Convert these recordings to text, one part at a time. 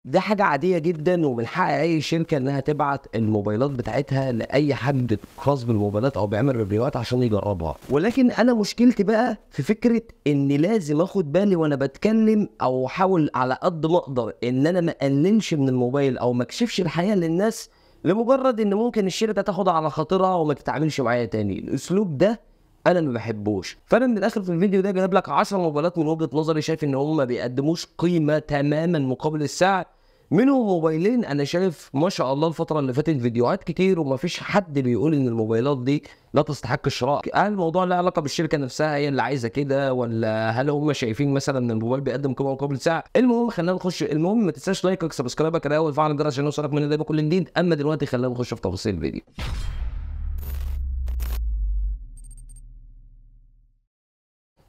ده حاجة عادية جدا، ومن حق أي شركة إنها تبعت الموبايلات بتاعتها لأي حد خاص بالموبايلات أو بيعمل ريفيوهات عشان يجربها. ولكن أنا مشكلتي بقى في فكرة إني لازم آخد بالي وأنا بتكلم، أو أحاول على قد ما أقدر إن أنا ما أقللش من الموبايل أو ما أكشفش الحقيقة للناس، لمجرد إن ممكن الشركة تاخدها على خاطرها وما تتعاملش معايا تاني. الأسلوب ده انا ما بحبوش. فانا من الاخر في الفيديو ده جايب لك 10 موبايلات من وجهة نظري شايف ان هم ما بيقدموش قيمة تماما مقابل السعر. منهم موبايلين انا شايف ما شاء الله الفترة اللي فاتت فيديوهات كتير وما فيش حد بيقول ان الموبايلات دي لا تستحق الشراء. هل الموضوع له علاقة بالشركة نفسها هي اللي عايزة كده، ولا هل هم شايفين مثلا ان الموبايل بيقدم قيمة مقابل سعر؟ المهم خلينا نخش. المهم ما تنساش لايكك سبسكرايبك كده وتفعل الجرس عشان يوصلك من دايما كل جديد. اما دلوقتي خلينا نخش في تفاصيل الفيديو.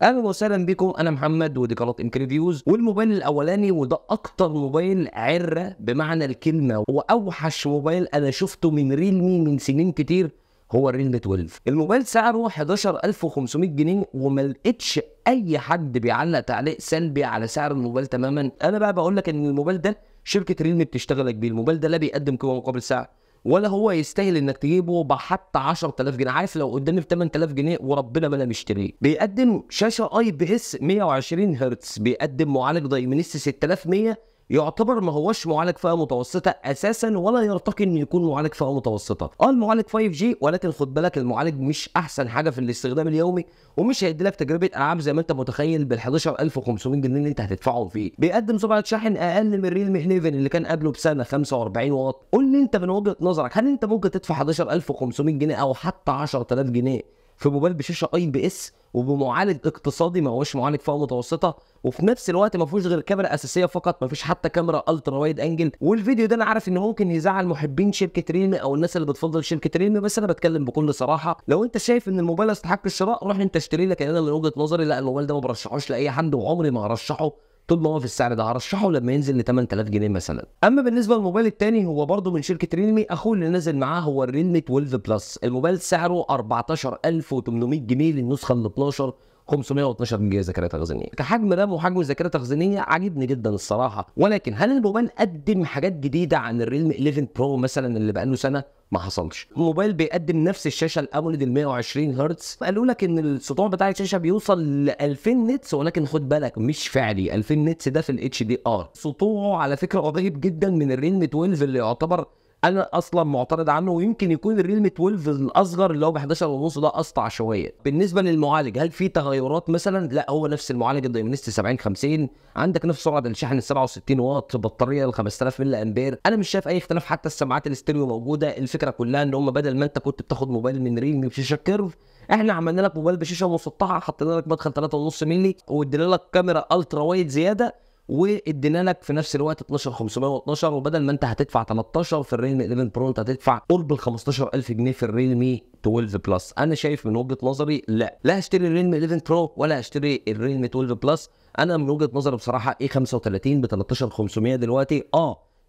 اهلا وسهلا بكم، انا محمد ودي قناه ام ريفيوز. والموبايل الاولاني وده اكتر موبايل عره بمعنى الكلمه، واوحش موبايل انا شفته من ريلمي من سنين كتير هو الريلمي 12. الموبايل سعره 11500 جنيه وما لقيتش اي حد بيعلق تعليق سلبي على سعر الموبايل تماما. انا بقى بقول لك ان الموبايل ده شركه ريلمي بتشتغلك بيه. الموبايل ده لا بيقدم قيمه مقابل سعر، ولا هو يستاهل انك تجيبه بحتى 10000 جنيه. عارف لو قدامي ب 8000 جنيه وربنا ما انا مشتريه. بيقدم شاشه اي بي اس 120 هرتز، بيقدم معالج دايمنستي 6100، يعتبر ما هوش معالج فئه متوسطه اساسا، ولا يرتقي انه يكون معالج فئه متوسطه. المعالج 5G، ولكن خد بالك المعالج مش احسن حاجه في الاستخدام اليومي، ومش هيدي لك تجربه العاب زي ما انت متخيل بال 11500 جنيه اللي انت هتدفعهم فيه. بيقدم سرعه شحن اقل من ريلمي 11 اللي كان قبله بسنه 45 واط. قول لي انت من وجهه نظرك، هل انت ممكن تدفع 11500 جنيه او حتى 10000 جنيه في موبايل بشاشه اي بي اس وبمعالج اقتصادي ما هوش معالج فئه متوسطه، وفي نفس الوقت ما فيهوش غير كاميرا اساسيه فقط، ما فيش حتى كاميرا الترا وايد انجل؟ والفيديو ده انا عارف ان ممكن يزعل محبين شركه ريلمي او الناس اللي بتفضل شركه ريلمي، بس انا بتكلم بكل صراحه. لو انت شايف ان الموبايل يستحق الشراء روح انت اشتري لك. انا من وجهه نظري لا، الموبايل ده ما برشحوش لاي حد، وعمري ما هرشحه طول ما هو في السعر ده. هرشحه لما ينزل ل 8000 جنيه مثلا. اما بالنسبه للموبايل الثاني هو برضه من شركه ريلمي، اخوه اللي نازل معاه هو الريلمي 12 بلس. الموبايل سعره 14800 جنيه للنسخه ال 12، 512 جيجا ذاكره تخزينيه. كحجم رام وحجم ذاكره تخزينيه عاجبني جدا الصراحه. ولكن هل الموبايل قدم حاجات جديده عن الريلمي 11 برو مثلا اللي بقاله سنه؟ ما حصلش. الموبايل بيقدم نفس الشاشه الاموليد ال 120 هرتز. قالوا لك ان السطوع بتاع الشاشه بيوصل ل 2000 نتس، ولكن خد بالك مش فعلي. 2000 نتس ده في الاتش دي ار. سطوعه على فكره قريب جدا من الريلمي 12 اللي يعتبر انا اصلا معترض عنه، ويمكن يكون الريلمي 12 الاصغر اللي هو ب 11 ونص ده اسطع شويه. بالنسبه للمعالج هل في تغيرات مثلا؟ لا، هو نفس المعالج الدايمنستي 7050، عندك نفس سرعه الشحن ال 67 واط، بطاريه ال 5000 ملي امبير. انا مش شايف اي اختلاف، حتى السماعات الاستيريو موجوده. الفكره كلها ان هم بدل ما انت كنت بتاخد موبايل من ريلمي بشاشه كيرف، احنا عملنا لك موبايل بشاشه مسطحه، حطينا لك مدخل 3.5 مللي وادينا لك كاميرا الترا وايد زياده، وادينا لك في نفس الوقت 12512. وبدل ما انت هتدفع 13 في الريلمي 11 برو انت هتدفع قرب ال 15000 جنيه في الريلمي 12 بلس. انا شايف من وجهه نظري لا هشتري الريلمي 11 برو ولا هشتري الريلمي 12 بلس. انا من وجهه نظري بصراحه اي 35 ب 13500 دلوقتي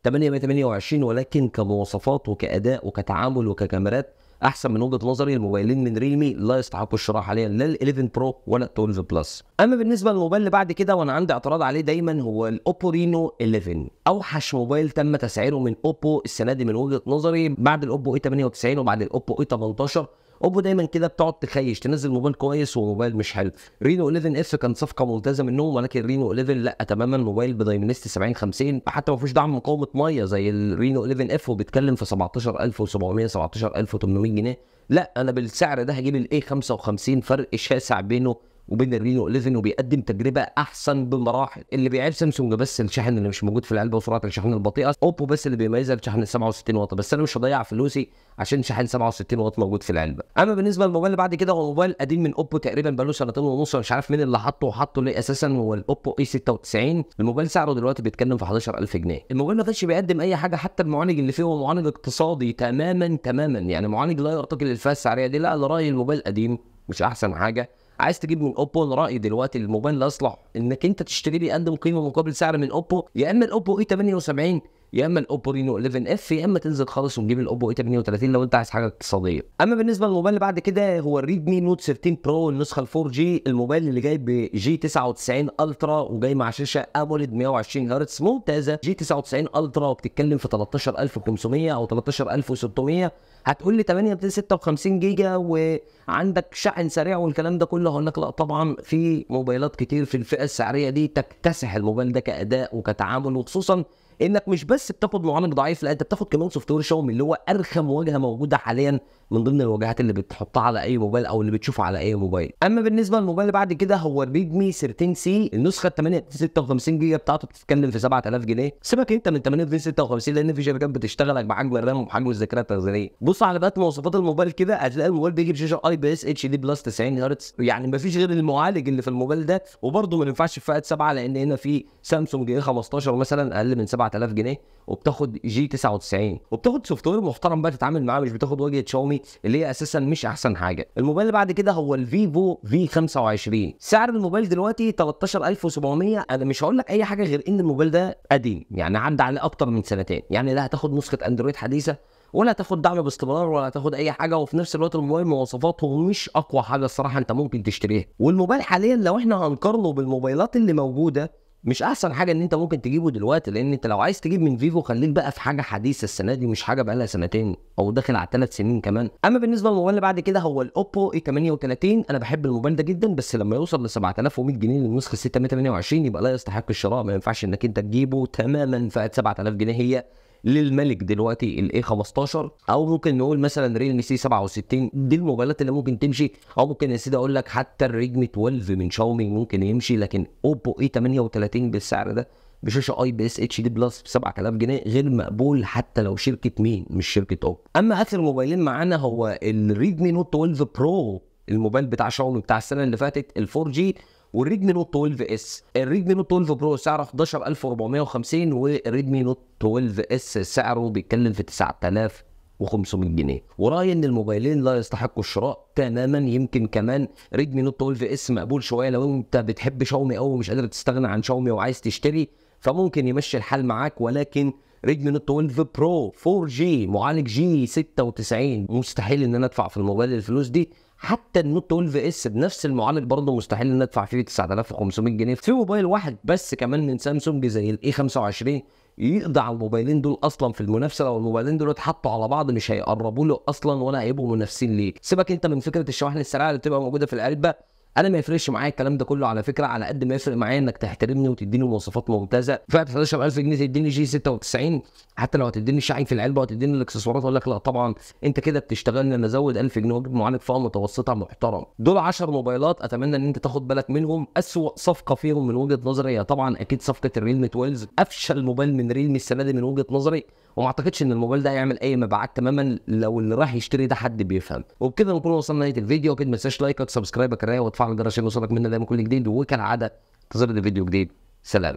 828، ولكن كمواصفات وكاداء وكتعامل وككاميرات احسن من وجهه نظري. الموبايلين من ريلمي لا يستحقوا الشراء حاليا، لا ال 11 برو ولا ال 12 بلس. اما بالنسبه للموبايل اللي بعد كده وانا عندي اعتراض عليه دايما هو الاوبو رينو 11. اوحش موبايل تم تسعيره من اوبو السنه دي من وجهه نظري، بعد الاوبو اي 98 وبعد الاوبو اي 18. اوبو دايما كده بتقعد تخيش، تنزل موبايل كويس وموبايل مش حلو. رينو 11 اف كان صفقه ممتازه منهم، ولكن رينو 11 لا تماما. موبايل بدايمنستي 7050، حتى ما فيهوش دعم مقاومه ميه زي الرينو 11 اف، وبيتكلم في 17700 17800 جنيه. لا، انا بالسعر ده هجيب الاي 55، فرق شاسع بينه وبين الرينو 11، وبيقدم تجربه احسن بمراحل. اللي بيعيب سامسونج بس الشحن اللي مش موجود في العلبه وسرعه الشحن البطيئه، اوبو بس اللي بيميزها الشحن 67 واط، بس انا مش هضيع فلوسي عشان شحن 67 واط موجود في العلبه. اما بالنسبه للموبايل اللي بعد كده هو موبايل قديم من اوبو تقريبا بقاله سنتين ونص، مش عارف مين اللي حطه ليه اساسا. هو الاوبو اي 96. الموبايل سعره دلوقتي بيتكلم في 11000 جنيه. الموبايل ما كانش بيقدم اي حاجه، حتى المعالج اللي فيه هو معالج اقتصادي تماما، يعني معالج لا يرتقي للفئه السعريه دي. لا، انا رايي الموبايل قديم مش احسن حاجه. عايز تجيب من اوبو، انا رايي دلوقتي الموبايل الاصلح انك انت تشتري لي، قدم قيمه مقابل سعر من اوبو، يا اما الاوبو اي 78 يا اما الاوبو رينو 11 اف، يا اما تنزل خالص وتجيب الاوبو اي 38 لو انت عايز حاجه اقتصاديه. اما بالنسبه للموبايل اللي بعد كده هو الريدمي نوت 13 برو النسخه 4 جي، الموبايل اللي جاي بجي 99 الترا وجاي مع شاشه اموليد 120 هرتز ممتازه. جي 99 الترا وبتتكلم في 13500 او 13600. هتقول لي 8 256 جيجا وعندك شحن سريع والكلام ده كله، هقول لك لا طبعا، في موبايلات كتير في الفئه السعريه دي تكتسح الموبايل ده كاداء وكتعامل، وخصوصا انك مش بس بتاخد معالج ضعيف، لا انت بتاخد كمان سوفت وير شاومي اللي هو ارخم واجهه موجوده حاليا من ضمن الواجهات اللي بتحطها على اي موبايل او اللي بتشوفها على اي موبايل. اما بالنسبه للموبايل اللي بعد كده هو الريدمي 13 سي النسخه 856 جيجا بتاعته بتتكلم في 7000 جنيه. سيبك انت من 856 لان في شركات بتشتغل لك بحجم الرام وبحجم الذاكره التخزينيه. بص على بقى مواصفات الموبايل كده، هتلاقي الموبايل بيجي بشاشه اي بي اس اتش دي بلس 90 هرتز، يعني مفيش غير المعالج اللي في الموبايل ده، وبرده ما ينفعش في فئه 7 لان هنا في سامسونج اي 15 مثلا اقل من 7000 جنيه وبتاخد جي 99 وبتاخد سوفت وير محترم بقى تتعامل معاه، مش بتاخد واجهه شاومي اللي هي اساسا مش احسن حاجه. الموبايل اللي بعد كده هو الفيفو في 25. سعر الموبايل دلوقتي 13700. انا مش هقول لك اي حاجه غير ان الموبايل ده قديم، يعني عدى عليه اكتر من سنتين، يعني لا هتاخد نسخه اندرويد حديثه ولا هتاخد دعم باستمرار ولا هتاخد اي حاجه، وفي نفس الوقت الموبايل مواصفاته مش اقوى حاجه الصراحه انت ممكن تشتريها. والموبايل حاليا لو احنا هنقارنه بالموبايلات اللي موجوده مش احسن حاجه ان انت ممكن تجيبه دلوقتي، لان انت لو عايز تجيب من فيفو خليك بقى في حاجه حديثه السنه دي، مش حاجه بقى لها سنتين او داخل على 3 سنين كمان. اما بالنسبه للموبايل اللي بعد كده هو الاوبو اي 38. انا بحب الموبايل ده جدا، بس لما يوصل ل 7100 جنيه للنسخه 628 يبقى لا يستحق الشراء، ما ينفعش انك انت تجيبه تماما. فئه 7000 جنيه هي للملك دلوقتي الاي 15 او ممكن نقول مثلا ريلمي سي 67. دي الموبايلات اللي ممكن تمشي، او ممكن يا سيدي اقول لك حتى الريدمي 12 من شاومي ممكن يمشي، لكن اوبو اي 38 بالسعر ده بشاشه اي بي اس اتش دي بلس ب 7000 جنيه غير مقبول حتى لو شركه مين مش شركه اوبو. اما اخر موبايلين معانا هو الريدمي نوت 12 برو الموبايل بتاع شاومي بتاع السنه اللي فاتت ال 4 جي، والريدمي نوت 12 اس. الريدمي نوت 12 برو سعره 11450 والريدمي نوت 12 اس سعره بيتكلم في 9500 جنيه. ورايي ان الموبايلين لا يستحقوا الشراء تماما. يمكن كمان ريدمي نوت 12 اس مقبول شويه لو انت بتحب شاومي قوي ومش قادر تستغنى عن شاومي وعايز تشتري، فممكن يمشي الحال معاك. ولكن ريدمي نوت 12 برو 4 جي معالج جي 96 مستحيل ان انا ادفع في الموبايل الفلوس دي. حتى النوت 12 اس بنفس المعالج برضه مستحيل ان ادفع فيه 9500 جنيه في موبايل واحد بس كمان من سامسونج زي الاي 25 يقضي على الموبايلين دول اصلا في المنافسه. لو الموبايلين دول اتحطوا على بعض مش هيقربوا له اصلا ولا هيبقوا منافسين ليه. سيبك انت من فكره الشواحن السريعه اللي بتبقى موجوده في العلبه، انا ما يفرقش معايا الكلام ده كله على فكره، على قد ما يفرق معايا انك تحترمني وتديني مواصفات ممتازه. فئه 11000 جنيه تديني جي 96، حتى لو هتديني شحن في العلبه وهتديني الاكسسوارات اقول لك لا طبعا انت كده بتشتغلني انا ازود 1000 جنيه واجيب معالج فئه متوسطه محترم. دول 10 موبايلات اتمنى ان انت تاخد بالك منهم. اسوأ صفقه فيهم من وجهه نظري هي طبعا اكيد صفقه الريلمي 12، افشل موبايل من ريلمي السنه دي من وجهه نظري، وما اعتقدش ان الموبايل ده هيعمل اي مبيعات تماما لو اللي راح يشتري ده حد بيفهم. وبكده نكون وصلنا لنهايه الفيديو. اكيد ما تنساش لايك وسبسكرايب وتفعل الجرس عشان يوصلك مننا دايما كل جديد، وكالعاده انتظر فيديو جديد. سلام.